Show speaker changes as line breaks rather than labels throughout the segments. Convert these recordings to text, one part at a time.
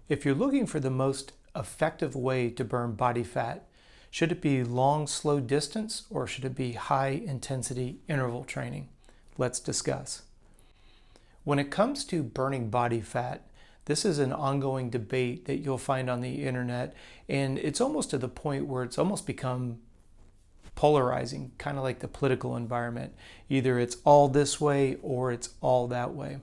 If you're looking for the most effective way to burn body fat, should it be long, slow distance or should it be high intensity interval training? Let's discuss. When it comes to burning body fat, this is an ongoing debate that you'll find on the internet, and it's almost to the point where it's almost become polarizing, kind of like the political environment. Either it's all this way or it's all that way.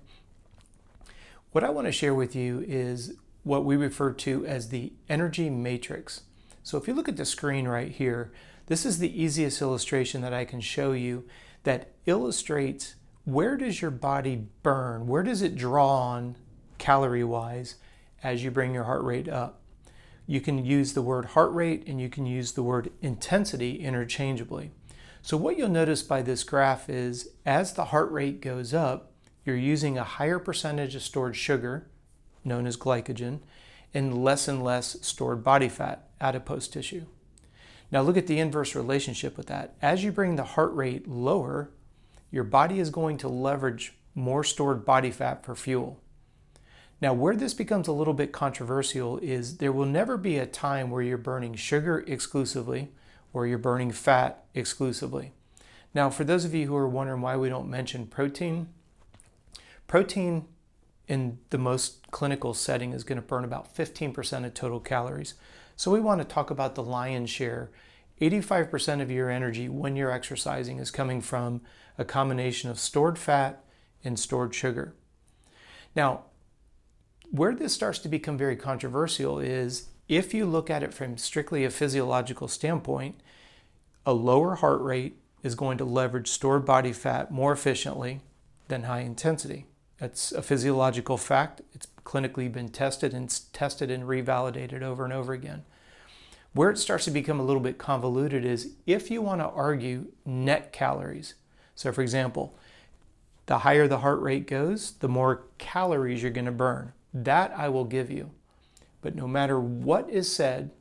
What I want to share with you is what we refer to as the energy matrix. So if you look at the screen right here, this is the easiest illustration that I can show you that illustrates where does your body burn, where does it draw on calorie-wise as you bring your heart rate up. You can use the word heart rate and you can use the word intensity interchangeably. So what you'll notice by this graph is as the heart rate goes up, you're using a higher percentage of stored sugar, known as glycogen, and less stored body fat, adipose tissue. Now look at the inverse relationship with that. As you bring the heart rate lower, your body is going to leverage more stored body fat for fuel. Now where this becomes a little bit controversial is there will never be a time where you're burning sugar exclusively or you're burning fat exclusively. Now for those of you who are wondering why we don't mention protein, protein in the most clinical setting is going to burn about 15% of total calories. So we want to talk about the lion's share. 85% of your energy when you're exercising is coming from a combination of stored fat and stored sugar. Now, where this starts to become very controversial is if you look at it from strictly a physiological standpoint, a lower heart rate is going to leverage stored body fat more efficiently than high intensity. That's a physiological fact. It's clinically been tested and revalidated over and over again. Where it starts to become a little bit convoluted is if you want to argue net calories. So for example, the higher the heart rate goes, the more calories you're going to burn. That I will give you. But no matter what is said,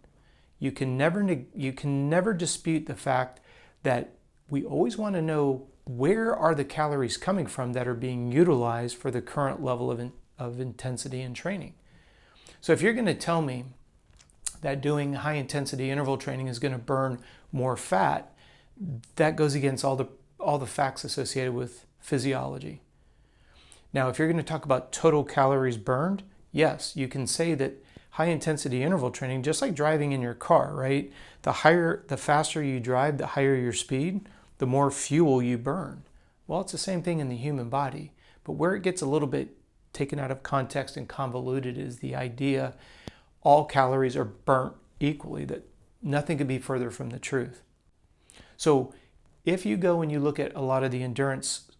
you can never dispute the fact that we always want to know where are the calories coming from that are being utilized for the current level of intensity and training. So if you're going to tell me that doing high intensity interval training is going to burn more fat, that goes against all the facts associated with physiology. Now, if you're going to talk about total calories burned, yes, you can say that high intensity interval training, just like driving in your car, right? The faster you drive, the higher your speed, the more fuel you burn. Well, it's the same thing in the human body, but where it gets a little bit taken out of context and convoluted is the idea all calories are burnt equally, that nothing could be further from the truth. So if you go and you look at a lot of the endurance,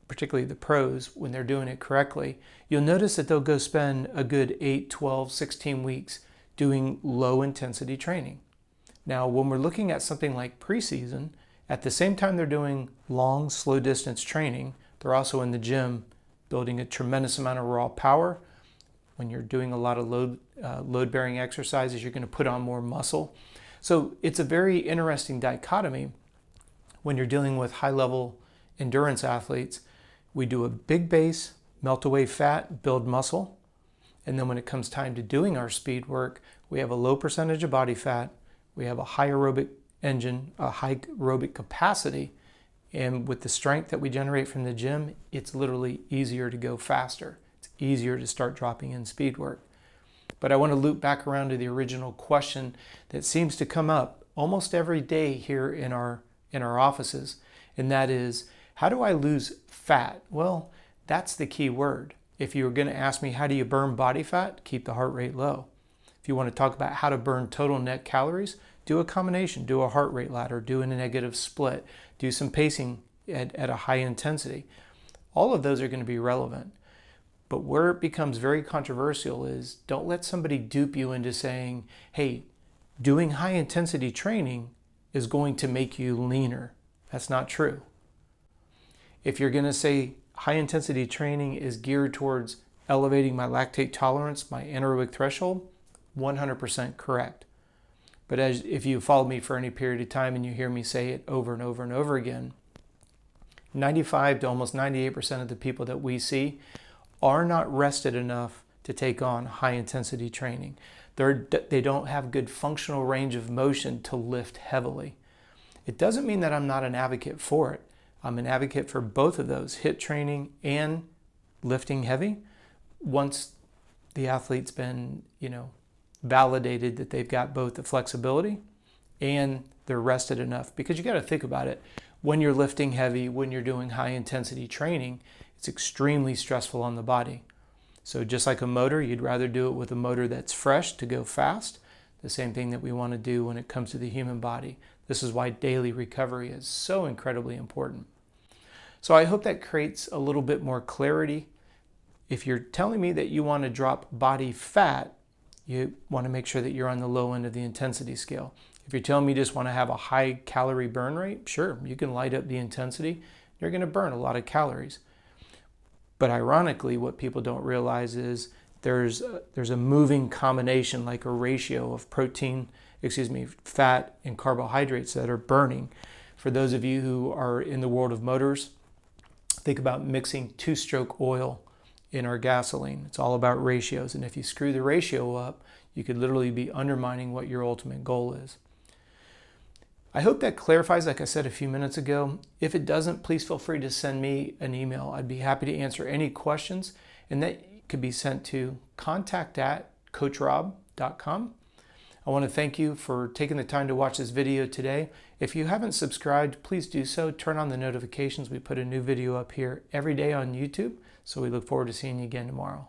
particularly the pros, when they're doing it correctly, you'll notice that they'll go spend a good 8, 12, 16 weeks doing low intensity training. Now, when we're looking at something like preseason, at the same time they're doing long, slow distance training, they're also in the gym building a tremendous amount of raw power. When you're doing a lot of load-bearing exercises, you're going to put on more muscle. So it's a very interesting dichotomy when you're dealing with high-level endurance athletes. We do a big base, melt away fat, build muscle. And then when it comes time to doing our speed work, we have a low percentage of body fat, we have a high aerobic engine, a high aerobic capacity, and with the strength that we generate from the gym, it's literally easier to go faster. It's easier to start dropping in speed work. But I want to loop back around to the original question that seems to come up almost every day here in our offices, and that is, how do I lose fat? Well, that's the key word. If you were going to ask me how do you burn body fat, keep the heart rate low. If you want to talk about how to burn total net calories, do a combination, do a heart rate ladder, do a negative split, do some pacing at a high intensity. All of those are going to be relevant. But where it becomes very controversial is don't let somebody dupe you into saying, hey, doing high intensity training is going to make you leaner. That's not true. If you're going to say high intensity training is geared towards elevating my lactate tolerance, my anaerobic threshold, 100% correct. But if you follow me for any period of time and you hear me say it over and over and over again, 95 to almost 98% of the people that we see are not rested enough to take on high intensity training. They don't have good functional range of motion to lift heavily. It doesn't mean that I'm not an advocate for it. I'm an advocate for both of those, HIIT training and lifting heavy, once the athlete's been, validated that they've got both the flexibility and they're rested enough. Because you got to think about it. When you're lifting heavy, when you're doing high intensity training, it's extremely stressful on the body. So just like a motor, you'd rather do it with a motor that's fresh to go fast. The same thing that we want to do when it comes to the human body. This is why daily recovery is so incredibly important. So I hope that creates a little bit more clarity. If you're telling me that you want to drop body fat, you want to make sure that you're on the low end of the intensity scale. If you're telling me you just want to have a high calorie burn rate, sure, you can light up the intensity. You're going to burn a lot of calories. But ironically, what people don't realize is there's a moving combination, like a ratio of fat and carbohydrates that are burning. For those of you who are in the world of motors, think about mixing two-stroke oil in our gasoline. It's all about ratios. And if you screw the ratio up, you could literally be undermining what your ultimate goal is. I hope that clarifies, like I said a few minutes ago. If it doesn't, please feel free to send me an email. I'd be happy to answer any questions, and that could be sent to contact@coachrobb.com. I want to thank you for taking the time to watch this video today. If you haven't subscribed, please do so. Turn on the notifications. We put a new video up here every day on YouTube, so we look forward to seeing you again tomorrow.